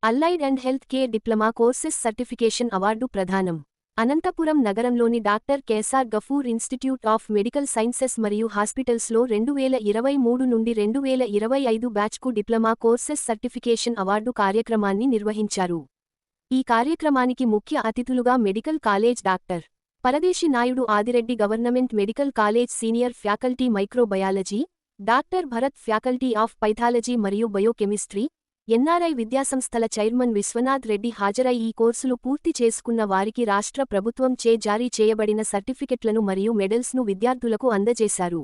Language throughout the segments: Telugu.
Allied and health care diploma courses certification award ప్రదానం. అనంతపురం నగరంలోని డాక్టర్ కేసార్ Gafoor institute of medical sciences మరియు హాస్పిటల్స్లో 2023 నుండి 2025 బ్యాచ్కు డిప్లొమా కోర్సెస్ సర్టిఫికేషన్ అవార్డు కార్యక్రమాన్ని నిర్వహించారు. ఈ కార్యక్రమానికి ముఖ్య అతిథులుగా medical college doctor Paradesi Naidu Adireddy government medical college senior faculty microbiology, doctor Bharat faculty of pathology మరియు బయోకెమిస్ట్రీ, ఎన్ఆర్ఐ విద్యాసంస్థల చైర్మన్ విశ్వనాథ్ రెడ్డి హాజరై ఈ కోర్సులు పూర్తి చేసుకున్న వారికి రాష్ట్ర ప్రభుత్వం చే జారీ చేయబడిన సర్టిఫికెట్లను మరియు మెడల్స్ను విద్యార్థులకు అందజేశారు.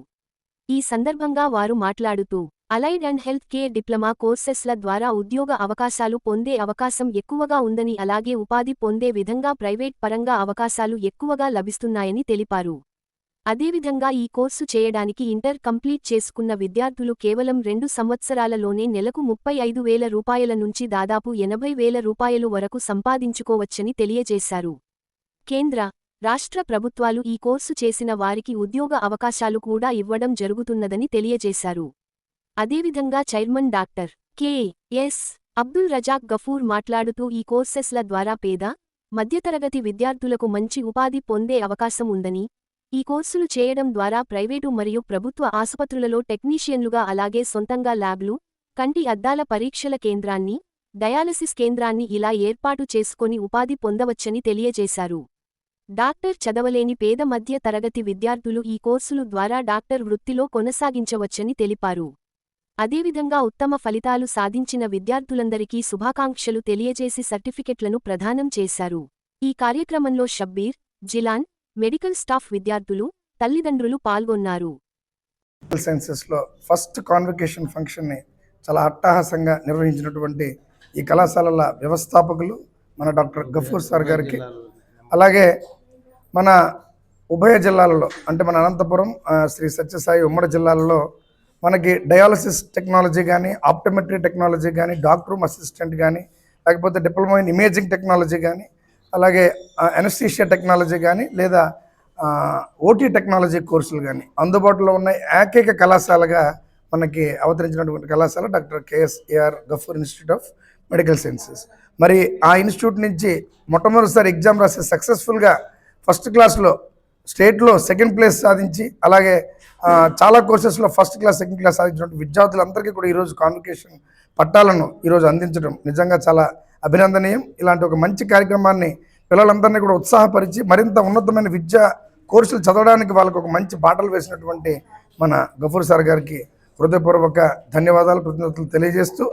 ఈ సందర్భంగా వారు మాట్లాడుతూ, allied and health care diploma కోర్సెస్ల ద్వారా ఉద్యోగ అవకాశాలు పొందే అవకాశం ఎక్కువగా ఉందని, అలాగే ఉపాధి పొందే విధంగా ప్రైవేట్ పరంగా అవకాశాలు ఎక్కువగా లభిస్తున్నాయని తెలిపారు. అదేవిధంగా ఈ కోర్సు చేయడానికి ఇంటర్ కంప్లీట్ చేసుకున్న విద్యార్థులు కేవలం 2 సంవత్సరాలలోనే నెలకు 35,000 రూపాయల నుంచి దాదాపు 80,000 రూపాయలు వరకు సంపాదించుకోవచ్చని తెలియజేశారు. కేంద్ర, రాష్ట్ర ప్రభుత్వాలు ఈ కోర్సు చేసిన వారికి ఉద్యోగ అవకాశాలు కూడా ఇవ్వడం జరుగుతున్నదని తెలియజేశారు. అదేవిధంగా చైర్మన్ డాక్టర్ కె.ఎస్. అబ్దుల్ రజాక్ గఫూర్ మాట్లాడుతూ, ఈ కోర్సెస్ల ద్వారా పేద, మధ్యతరగతి విద్యార్థులకు మంచి ఉపాధి పొందే అవకాశం ఉందని, ఈ కోర్సులు చేయడం ద్వారా ప్రైవేటు మరియు ప్రభుత్వ ఆసుపత్రులలో టెక్నీషియన్లుగా, అలాగే సొంతంగా ల్యాబ్లు, కంటి అద్దాల పరీక్షల కేంద్రాన్ని, డయాలసిస్ కేంద్రాన్ని ఇలా ఏర్పాటు చేసుకొని ఉపాధి పొందవచ్చని తెలియజేశారు. డాక్టర్ చదవలేని పేద మధ్య తరగతి విద్యార్థులు ఈ కోర్సులు ద్వారా డాక్టర్ వృత్తిలో కొనసాగించవచ్చని తెలిపారు. అదేవిధంగా ఉత్తమ ఫలితాలు సాధించిన విద్యార్థులందరికీ శుభాకాంక్షలు తెలియజేసి సర్టిఫికెట్లను ప్రదానం చేశారు. ఈ కార్యక్రమంలో షబ్బీర్, జిలాన్, మెడికల్ స్టాఫ్, విద్యార్థులు, తల్లిదండ్రులు పాల్గొన్నారు. మెడికల్ సైన్సెస్లో ఫస్ట్ కాన్వకేషన్ ఫంక్షన్ని చాలా అట్టహాసంగా నిర్వహించినటువంటి ఈ కళాశాలల వ్యవస్థాపకులు మన డాక్టర్ గఫూర్ సార్ గారికి, అలాగే మన ఉభయ జిల్లాలలో అంటే మన అనంతపురం, శ్రీ సత్యసాయి ఉమ్మడి జిల్లాలలో మనకి డయాలసిస్ టెక్నాలజీ కానీ, ఆప్టోమెట్రీ టెక్నాలజీ కానీ, డాక్టర్ రూమ్ అసిస్టెంట్ కానీ, లేకపోతే డిప్లొమా ఇన్ ఇమేజింగ్ టెక్నాలజీ కానీ, అలాగే అనస్థీషియా టెక్నాలజీ కానీ, లేదా ఓటీ టెక్నాలజీ కోర్సులు కానీ అందుబాటులో ఉన్న ఏకైక కళాశాలగా మనకి అవతరించినటువంటి కళాశాల doctor K S A R Gafoor institute of medical sciences. మరి ఆ ఇన్స్టిట్యూట్ నుంచి మొట్టమొదటిసారి ఎగ్జామ్ రాసి సక్సెస్ఫుల్గా ఫస్ట్ క్లాస్లో స్టేట్లో సెకండ్ ప్లేస్ సాధించి, అలాగే చాలా కోర్సెస్లో ఫస్ట్ క్లాస్, సెకండ్ క్లాస్ సాధించినటువంటి విద్యార్థులందరికీ కూడా ఈరోజు కాన్వకేషన్ పట్టాలను ఈరోజు అందించడం నిజంగా చాలా అభినందనీయం. ఇలాంటి ఒక మంచి కార్యక్రమాన్ని పిల్లలందరినీ కూడా ఉత్సాహపరిచి మరింత ఉన్నతమైన విద్యా కోర్సులు చదవడానికి వాళ్ళకు ఒక మంచి బాటలు వేసినటువంటి మన గఫూర్ సార్ గారికి హృదయపూర్వక ధన్యవాదాలు, కృతజ్ఞతలు తెలియజేస్తూ,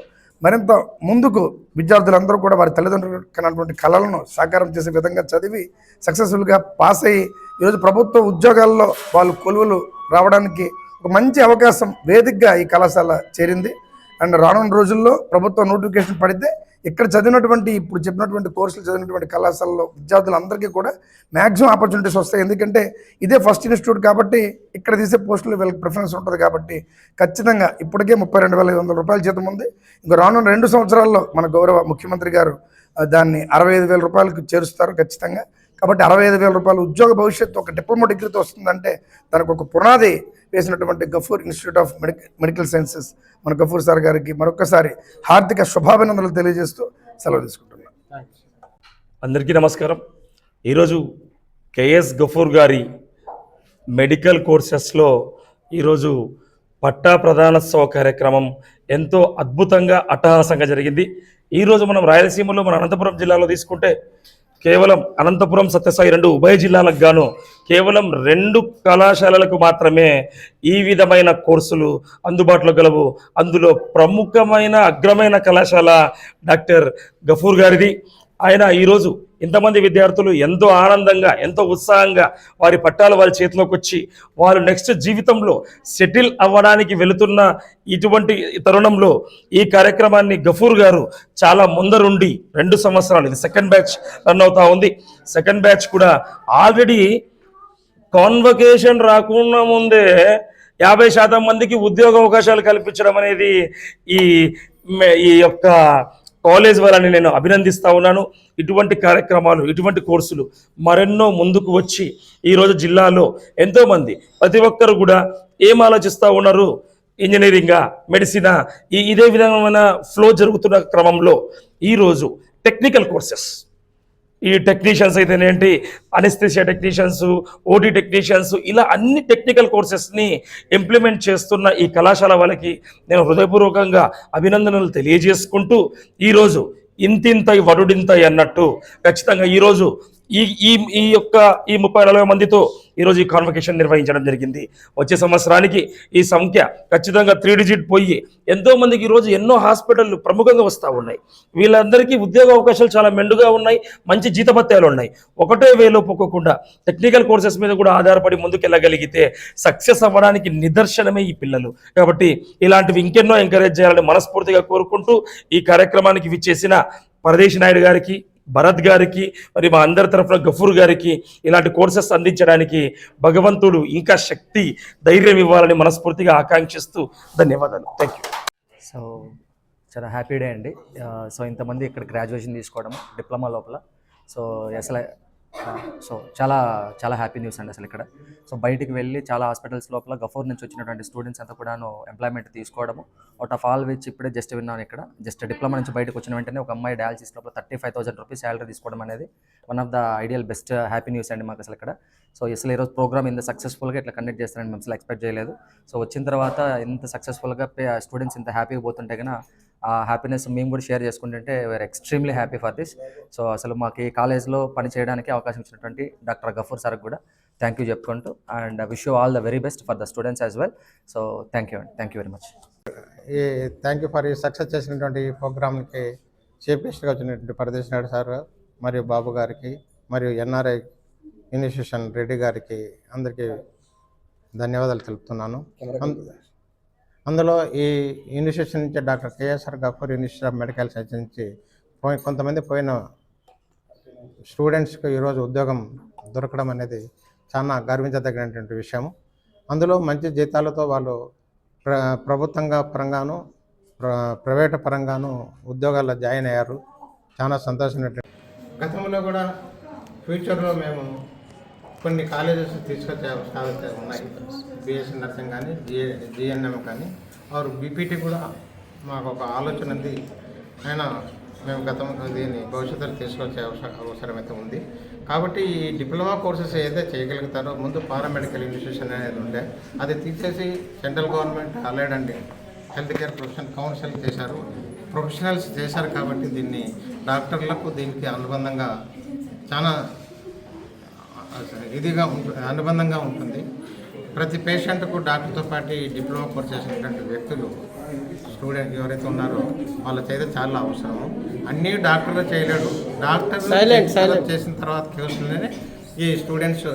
మరింత ముందుకు విద్యార్థులందరూ కూడా వారి తల్లిదండ్రులు కన్నటువంటి కళలను సాకారం చేసే విధంగా చదివి సక్సెస్ఫుల్గా పాస్ అయ్యి ఈరోజు ప్రభుత్వ ఉద్యోగాల్లో వాళ్ళు కొలువులు రావడానికి ఒక మంచి అవకాశం వేదికగా ఈ కళాశాల చేరింది. అండ్ రానున్న రోజుల్లో ప్రభుత్వ నోటిఫికేషన్ పడితే ఇక్కడ చదివినటువంటి, ఇప్పుడు చెప్పినటువంటి కోర్సులు చదివినటువంటి కళాశాలలో విద్యార్థులందరికీ కూడా మ్యాక్సిమం ఆపర్చునిటీస్ వస్తాయి. ఎందుకంటే ఇదే ఫస్ట్ ఇన్స్టిట్యూట్ కాబట్టి ఇక్కడ తీసే పోస్టులు వీళ్ళకి ప్రిఫరెన్స్ ఉంటుంది కాబట్టి ఖచ్చితంగా ఇప్పటికే 32,500 రూపాయల జీతం ఉంది. ఇంకా రానున్న 2 సంవత్సరాల్లో మన గౌరవ ముఖ్యమంత్రి గారు దాన్ని 65,000 రూపాయలకు చేరుస్తారు ఖచ్చితంగా. కాబట్టి 65,000 రూపాయలు ఉద్యోగ భవిష్యత్తు ఒక డిప్లొమా డిగ్రీతో వస్తుందంటే దానికి ఒక పునాది వేసినటువంటి Gafoor institute of medical sciences మన గఫూర్ సార్ గారికి మరొకసారి హార్దిక శుభాభినందనలు తెలియజేస్తూ సెలవు తీసుకుంటున్నాను. అందరికీ నమస్కారం. ఈరోజు కేఎస్ గఫూర్ గారి మెడికల్ కోర్సెస్లో ఈరోజు పట్టా ప్రదానోత్సవ కార్యక్రమం ఎంతో అద్భుతంగా అట్టహాసంగా జరిగింది. ఈరోజు మనం రాయలసీమలో మన అనంతపురం జిల్లాలో తీసుకుంటే కేవలం అనంతపురం, సత్యసాయి 2 ఉభయ జిల్లాలకు గాను కేవలం 2 కళాశాలలకు మాత్రమే ఈ విధమైన కోర్సులు అందుబాటులో గలవు. అందులో ప్రముఖమైన అగ్రమైన కళాశాల డాక్టర్ గఫూర్ గారిది. ఆయన ఈరోజు ఇంతమంది విద్యార్థులు ఎంతో ఆనందంగా, ఎంతో ఉత్సాహంగా వారి పట్టాలు వారి చేతిలోకి వచ్చి వారు నెక్స్ట్ జీవితంలో సెటిల్ అవ్వడానికి వెళుతున్న ఇటువంటి తరుణంలో ఈ కార్యక్రమాన్ని గఫూర్ గారు చాలా ముందరుండి 2 సంవత్సరాలు, ఇది సెకండ్ బ్యాచ్ రన్ అవుతా ఉంది. సెకండ్ బ్యాచ్ కూడా ఆల్రెడీ కాన్వకేషన్ రాకుండా ముందే 50% మందికి ఉద్యోగ అవకాశాలు కల్పించడం అనేది ఈ యొక్క కాలేజ్ వాళ్ళని నేను అభినందిస్తూ ఉన్నాను. ఇటువంటి కార్యక్రమాలు, ఇటువంటి కోర్సులు మరెన్నో ముందుకు వచ్చి ఈరోజు జిల్లాలో ఎంతోమంది ప్రతి ఒక్కరు కూడా ఏం ఆలోచిస్తూ ఉన్నారు, ఇంజనీరింగా, మెడిసినా, ఇదే విధమైన ఫ్లో జరుగుతున్న క్రమంలో ఈరోజు టెక్నికల్ కోర్సెస్, ఈ టెక్నీషియన్స్ అయితేనేంటి, అనెస్థిషియా టెక్నీషియన్స్, ఓటీ టెక్నీషియన్స్, ఇలా అన్ని టెక్నికల్ కోర్సెస్ని ఇంప్లిమెంట్ చేస్తున్న ఈ కళాశాల వాళ్ళకి నేను హృదయపూర్వకంగా అభినందనలు తెలియజేసుకుంటూ, ఈరోజు ఇంతింతై వడుడింతై అన్నట్టు ఖచ్చితంగా ఈరోజు ఈ ఈ ఈ యొక్క ఈ 30-40 మందితో ఈరోజు ఈ కాన్వకేషన్ నిర్వహించడం జరిగింది. వచ్చే సంవత్సరానికి ఈ సంఖ్య ఖచ్చితంగా 3 డిజిట్ పోయి ఎంతో మందికి ఈరోజు ఎన్నో హాస్పిటళ్ళు ప్రముఖంగా వస్తూ ఉన్నాయి. వీళ్ళందరికీ ఉద్యోగ అవకాశాలు చాలా మెండుగా ఉన్నాయి, మంచి జీతభత్యాలు ఉన్నాయి. ఒకటే వేలో పోకోకుండా టెక్నికల్ కోర్సెస్ మీద కూడా ఆధారపడి ముందుకెళ్ళగలిగితే సక్సెస్ అవ్వడానికి నిదర్శనమే ఈ పిల్లలు. కాబట్టి ఇలాంటివి ఇంకెన్నో ఎంకరేజ్ చేయాలని మనస్ఫూర్తిగా కోరుకుంటూ ఈ కార్యక్రమానికి విచ్చేసిన పరదేశి నాయుడు గారికి, భరత్ గారికి, మరి మా అందరి తరఫున గఫూర్ గారికి ఇలాంటి కోర్సెస్ అందించడానికి భగవంతుడు ఇంకా శక్తి, ధైర్యం ఇవ్వాలని మనస్ఫూర్తిగా ఆకాంక్షిస్తూ ధన్యవాదాలు. Thank you. సో చాలా హ్యాపీ డే అండి. సో ఇంతమంది ఇక్కడ గ్రాడ్యుయేషన్ తీసుకోవడం డిప్లొమా లోపల, సో అసలు సో చాలా చాలా హ్యాపీ న్యూస్ అండి అసలు ఇక్కడ. సో బయటికి వెళ్ళి చాలా హాస్పిటల్స్ లోపల గఫూర్ నుంచి వచ్చినటువంటి స్టూడెంట్స్ అంతా కూడాను ఎంప్లాయ్మెంట్ తీసుకోవడము, అవుట్ ఆఫ్ ఆల్ విచ్ ఇప్పుడే జస్ట్ విన్నాను ఇక్కడ. జస్ట్ డిప్లొమా నుంచి బయటకు వచ్చిన వెంటనే ఒక అమ్మాయి డయాలసిస్ లోపల 35,000 రూపీస్ శాలరీ తీసుకోవడం అనేది one of the ideal best happy news అండి మాకు అసలు ఇక్కడ. సో అసలు ఈరోజు ప్రోగ్రామ్ ఇంత సక్సెస్ఫుల్గా ఇట్లా కండక్ట్ చేస్తారని మేము అసలు ఎక్స్పెక్ట్ చేయలేదు. సో వచ్చిన తర్వాత ఇంత సక్సెస్ఫుల్గా స్టూడెంట్స్ ఇంత హ్యాపీగా పోతుంటే కన్నా ఆ హ్యాపీనెస్ మేము కూడా షేర్ చేసుకుంటుంటే we are extremely happy for this. So అసలు మాకు ఈ కాలేజ్లో పని చేయడానికి అవకాశం ఇచ్చినటువంటి డాక్టర్ గఫూర్ సార్కి కూడా థ్యాంక్ యూ చెప్పుకుంటూ, and wish you all the very best for the students as well. So thank you అండి, thank you very much. Thank you for ఈ సక్సెస్ చేసినటువంటి ఈ ప్రోగ్రామ్కి చీఫ్ గెస్ట్గా వచ్చినటువంటి పరదేశి నాయుడు సార్ మరియు బాబు గారికి మరియు ఎన్ఆర్ఐ ఇన్స్టిట్యూషన్ రెడ్డి గారికి అందరికీ ధన్యవాదాలు తెలుపుతున్నాను. అందులో ఈ ఇన్స్టిట్యూషన్ నుంచి doctor KSR Gafoor institute of medical science నుంచి కొంతమంది పోయిన స్టూడెంట్స్కి ఈరోజు ఉద్యోగం దొరకడం అనేది చాలా గర్వించదగినటువంటి విషయం. అందులో మంచి జీతాలతో వాళ్ళు ప్రభుత్వంగా పరంగాను ప్రైవేట్ పరంగాను ఉద్యోగాల్లో జాయిన్ అయ్యారు. చాలా సంతోషమైనటువంటి. గతంలో కూడా ఫ్యూచర్లో మేము కొన్ని కాలేజెస్ తీసుకొచ్చే అవసరాలు ఉన్నాయి. బిఎస్సీ నర్సింగ్ కానీ, జిఎన్ఎం కానీ, ఆరు బీపీటీ కూడా మాకు ఒక ఆలోచన ఉంది. అయినా మేము దీన్ని భవిష్యత్తులో తీసుకొచ్చే అవసరం అయితే ఉంది. కాబట్టి ఈ డిప్లొమా కోర్సెస్ ఏదైతే చేయగలుగుతారో, ముందు పారామెడికల్ ఇన్స్టిట్యూషన్ అనేది ఉండే అది తీసేసి సెంట్రల్ గవర్నమెంట్ అలైడ్ అండి హెల్త్ కేర్ ప్రొఫెషన్ కౌన్సిల్ చేశారు, ప్రొఫెషనల్స్ చేశారు. కాబట్టి దీన్ని డాక్టర్లకు దీనికి అనుబంధంగా చాలా అనుబంధంగా ఉంటుంది. ప్రతి పేషెంట్కు డాక్టర్తో పాటు ఈ డిప్లొమా కోర్స్ చేసినటువంటి వ్యక్తులు స్టూడెంట్ ఎవరైతే ఉన్నారో వాళ్ళ చేత చాలా అవసరము. అన్నీ డాక్టర్లు చేయలేడు. డాక్టర్ చేసిన తర్వాత కేసులోనే ఈ స్టూడెంట్స్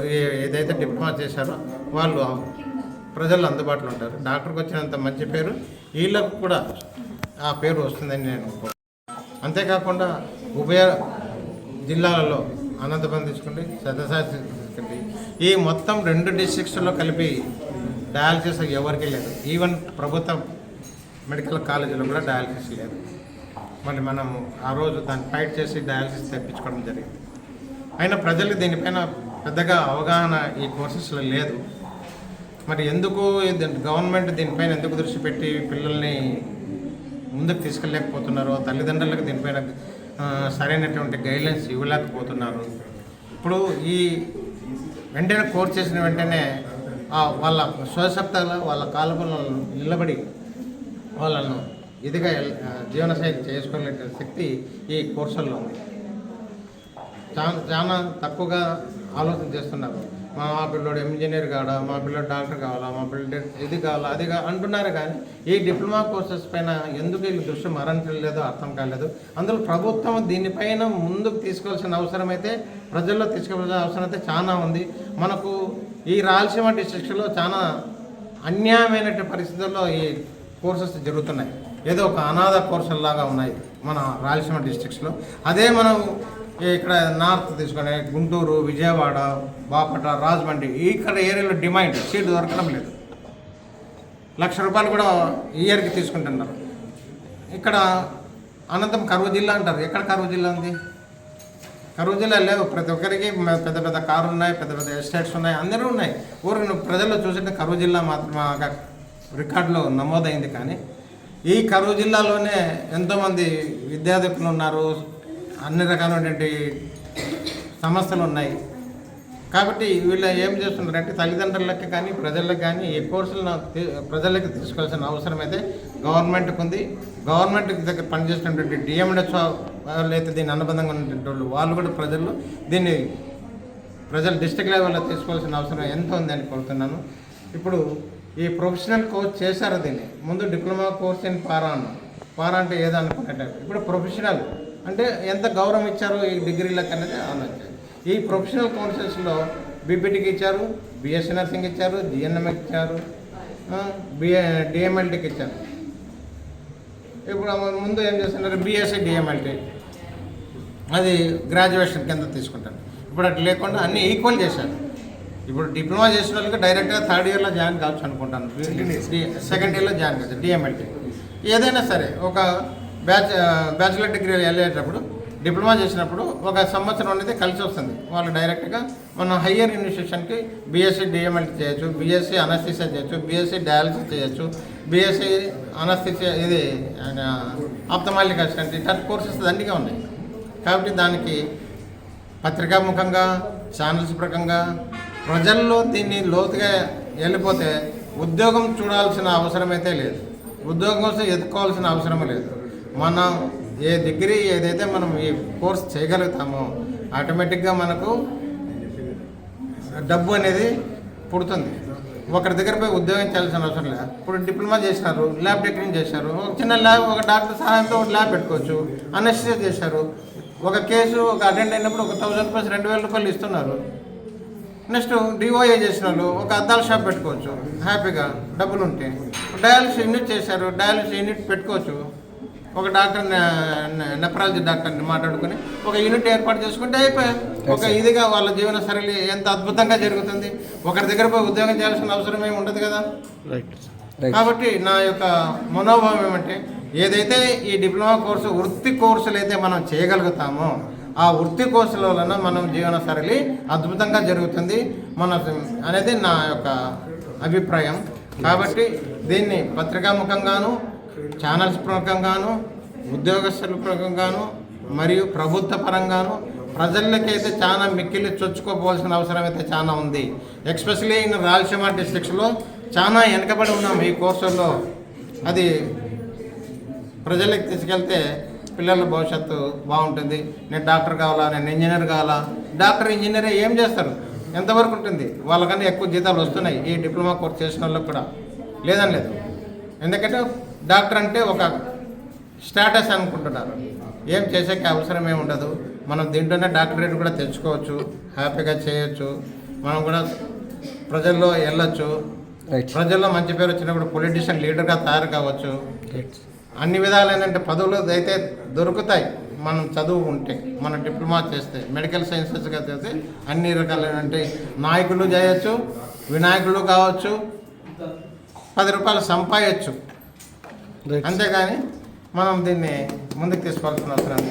ఏదైతే డిప్లొమా చేశారో వాళ్ళు ప్రజలు అందుబాటులో ఉంటారు. డాక్టర్కి వచ్చినంత మంచి పేరు వీళ్ళకు కూడా ఆ పేరు వస్తుందని నేను అంతేకాకుండా ఉభయ జిల్లాలలో అనంతపురం తీసుకోండి, సత్యసాయి తీసుకోండి, ఈ మొత్తం 2 డిస్ట్రిక్ట్స్లో కలిపి డయాలసిస్ ఎవరికి లేదు. ఈవెన్ ప్రభుత్వ మెడికల్ కాలేజీలో కూడా డయాలసిస్ లేదు. మళ్ళీ మనం ఆ రోజు దాన్ని ఫైట్ చేసి డయాలసిస్ తెప్పించుకోవడం జరిగింది. అయినా ప్రజలకు దీనిపైన పెద్దగా అవగాహన ఈ కోర్సెస్లో లేదు. మరి ఎందుకు గవర్నమెంట్ దీనిపైన ఎందుకు దృష్టి పెట్టి పిల్లల్ని ముందుకు తీసుకెళ్ళలేకపోతున్నారో, తల్లిదండ్రులకు దీనిపైన సరైనటువంటి గైడ్లైన్స్ ఇవ్వలేకపోతున్నారు. ఇప్పుడు ఈ వెంటనే కోర్స్ చేసిన వెంటనే వాళ్ళ స్వశక్తగా వాళ్ళ కాలంలో నిలబడి వాళ్ళను ఇదిగా జీవనశైలి చేసుకోలేని శక్తి ఈ కోర్సుల్లో ఉంది. చాలా తక్కువగా ఆలోచన చేస్తున్నారు. మా పిల్లోడు ఇంజనీర్ కావాలా, మా పిల్లోడు డాక్టర్ కావాలా, మా పిల్లడు ఇది కావాలా, అది అంటున్నారు. కానీ ఈ డిప్లొమా కోర్సెస్ పైన ఎందుకు వీళ్ళు దృష్టి మరణించలేదో అర్థం కాలేదు. అందులో ప్రభుత్వం దీనిపైన ముందుకు తీసుకోవాల్సిన అవసరం అయితే, ప్రజల్లో తీసుకోవాల్సిన అవసరం అయితే చాలా ఉంది. మనకు ఈ రాయలసీమ డిస్ట్రిక్ట్లో చాలా అన్యాయమైనటువంటి పరిస్థితుల్లో ఈ కోర్సెస్ జరుగుతున్నాయి. ఏదో ఒక అనాథ కోర్సుల్లాగా ఉన్నాయి మన రాయలసీమ డిస్ట్రిక్ట్స్లో. అదే మనం ఇక్కడ నార్త్ తీసుకొని గుంటూరు, విజయవాడ, బాపట్ల, రాజమండ్రి ఇక్కడ ఏరియాలో డిమాండ్ సీట్ దొరకడం లేదు. 1,00,000 రూపాయలు కూడా ఇయర్కి తీసుకుంటున్నారు. ఇక్కడ అనంతం కరువు జిల్లా అంటారు. ఎక్కడ కరువు జిల్లా ఉంది? కరువు జిల్లా లేవు. ప్రతి ఒక్కరికి పెద్ద పెద్ద కార్లు ఉన్నాయి, పెద్ద పెద్ద ఎస్టేట్స్ ఉన్నాయి, అందరూ ఉన్నాయి. ఊరికి ప్రజల్లో చూసింటే కరువు జిల్లా మాత్రం రికార్డులో నమోదైంది. కానీ ఈ కరూరు జిల్లాలోనే ఎంతోమంది విద్యార్థులు ఉన్నారు, అన్ని రకాలైనటువంటి సమస్యలు ఉన్నాయి. కాబట్టి వీళ్ళు ఏం చేస్తున్నారంటే తల్లిదండ్రులకి కానీ ప్రజలకు కానీ ఈ కోర్సులను ప్రజలకు తీసుకోవాల్సిన అవసరం అయితే గవర్నమెంట్కి ఉంది. గవర్నమెంట్ దగ్గర పనిచేసినటువంటి డిఎంఎడ్హెచ్ఓ వాళ్ళు అయితే దీన్ని అనుబంధంగా ఉన్నటువంటి వాళ్ళు కూడా దీన్ని ప్రజలు డిస్ట్రిక్ట్ లెవెల్లో తీసుకోవాల్సిన అవసరం ఎంతో ఉందని కోరుతున్నాను. ఇప్పుడు ఈ ప్రొఫెషనల్ కోర్స్ చేశారు. దీన్ని ముందు డిప్లొమా కోర్స్ ఇన్ పారా అంటే ఏదనుకున్నట్టు ఇప్పుడు ప్రొఫెషనల్ అంటే ఎంత గౌరవం ఇచ్చారు ఈ డిగ్రీలకు అనేది ఆలోచించారు. ఈ ప్రొఫెషనల్ కోర్సెస్లో బీపీటీకి ఇచ్చారు, బీఎస్సీ నర్సింగ్ ఇచ్చారు, జిఎన్ఎంకి ఇచ్చారు, డిఎంఎల్టీకి ఇచ్చారు. ఇప్పుడు ముందు ఏం చేస్తున్నారు, బీఎస్సీ డిఎంఎల్టీ అది గ్రాడ్యుయేషన్ కింద తీసుకుంటారు. ఇప్పుడు అట్లా లేకుండా అన్నీ ఈక్వల్ చేశారు. ఇప్పుడు డిప్లొమా చేసిన వాళ్ళకి డైరెక్ట్గా థర్డ్ ఇయర్లో జాయిన్ కావచ్చు అనుకుంటాను, సెకండ్ ఇయర్లో జాయిన్ కావచ్చు. డిఎంఎల్టీ ఏదైనా సరే ఒక బ్యాచులర్ డిగ్రీ వెళ్ళేటప్పుడు డిప్లొమా చేసినప్పుడు ఒక సంవత్సరం అనేది కలిసి వస్తుంది. వాళ్ళు డైరెక్ట్గా మనం హయ్యర్ ఇన్స్టిట్యూషన్కి బీఎస్సీ డిఎంఎల్టీ చేయొచ్చు, బీఎస్సీ అనస్థీసియా చేయొచ్చు, బీఎస్సీ డయాలసిస్ చేయొచ్చు, బీఎస్సీ అనస్థీసియా ఇది ఆప్థమాలిక్ అసిస్టెంట్ ఇట్లాంటి కోర్సెస్ అన్నిగా ఉన్నాయి. కాబట్టి దానికి పత్రికాముఖంగా ఛానల్స్ ప్రకంగా ప్రజల్లో దీన్ని లోతుగా వెళ్ళిపోతే ఉద్యోగం చూడాల్సిన అవసరం అయితే లేదు, ఉద్యోగం కోసం ఎదుర్కోవాల్సిన అవసరం లేదు. మనం ఏ డిగ్రీ ఏదైతే మనం ఈ కోర్స్ చేయగలుగుతామో ఆటోమేటిక్గా మనకు డబ్బు అనేది పుడుతుంది. ఒకరి దగ్గర పోయి ఉద్యోగం చేయాల్సిన అవసరం లేదు. ఇప్పుడు డిప్లొమా చేసినారు, ల్యాబ్ టెక్నీషియన్ చేశారు, ఒక చిన్న ల్యాబ్ ఒక డాక్టర్ సహాయంతో ఒక ల్యాబ్ పెట్టుకోవచ్చు. అనస్థీసియా చేశారు, ఒక కేసు ఒక అటెండ్ అయినప్పుడు ఒక 1000 రూపాయలు 2000 రూపాయలు ఇస్తున్నారు. నెక్స్ట్ డిఓఏ చేసిన వాళ్ళు ఒక అద్దాల షాప్ పెట్టుకోవచ్చు హ్యాపీగా డబ్బులు ఉంటే. డయాలసిస్ యూనిట్ చేశారు, డయాలసిస్ యూనిట్ పెట్టుకోవచ్చు. ఒక డాక్టర్ నెఫ్రాలజీ డాక్టర్ని మాట్లాడుకుని ఒక యూనిట్ ఏర్పాటు చేసుకుంటే అయిపోయాయి. ఒక ఇదిగా వాళ్ళ జీవన శైలి ఎంత అద్భుతంగా జరుగుతుంది. ఒకరి దగ్గర పోయి ఉద్యోగం చేయాల్సిన అవసరం ఏమి ఉండదు కదా. కాబట్టి నా యొక్క మనోభావం ఏమంటే ఏదైతే ఈ డిప్లొమా కోర్సు వృత్తి కోర్సులు అయితే మనం చేయగలుగుతామో ఆ వృత్తి కోర్సుల వలన మనం జీవన శైలి అద్భుతంగా జరుగుతుంది అనేది నా యొక్క అభిప్రాయం. కాబట్టి దీన్ని పత్రికాముఖంగాను, ఛానల్స్ ప్రముఖంగాను, ఉద్యోగస్తుల ప్రముఖంగాను మరియు ప్రభుత్వ పరంగాను ప్రజలకైతే చాలా మిక్కిలి చొచ్చుకోపోవాల్సిన అవసరం అయితే చాలా ఉంది. ఎస్పెషలీ ఇన్ రాయలసీమ డిస్ట్రిక్ట్స్లో చాలా వెనకబడి ఉన్నాం ఈ కోర్సుల్లో. అది ప్రజలకు తీసుకెళ్తే పిల్లల భవిష్యత్తు బాగుంటుంది. నేను డాక్టర్ కావాలా, నేను ఇంజనీర్ కావాలా. డాక్టర్ ఇంజనీర్ ఏం చేస్తారు, ఎంతవరకు ఉంటుంది? వాళ్ళకన్నా ఎక్కువ జీతాలు వస్తున్నాయి ఈ డిప్లొమా కోర్స్ చేసిన వాళ్ళకి కూడా, లేదని లేదు. ఎందుకంటే డాక్టర్ అంటే ఒక స్టేటస్ అనుకుంటున్నారు. ఏం చేసేకి అవసరం ఏమి ఉండదు. మనం దీంట్లోనే డాక్టరేట్ కూడా తెచ్చుకోవచ్చు, హ్యాపీగా చేయొచ్చు. మనం కూడా ప్రజల్లో వెళ్ళొచ్చు, ప్రజల్లో మంచి పేరు వచ్చినప్పుడు పొలిటీషియన్ లీడర్గా తయారు కావచ్చు. అన్ని విధాలైన పదవులు అయితే దొరుకుతాయి మనం చదువు ఉంటే, మనం డిప్లొమా చేస్తే, మెడికల్ సైన్సెస్గా చేస్తే అన్ని రకాలైన నాయకులు చేయొచ్చు, వినాయకులు కావచ్చు, 10 రూపాయలు సంపాదించచ్చు. అంతేగాని మనం దీన్ని ముందుకు తీసుకోవాల్సిన అవసరం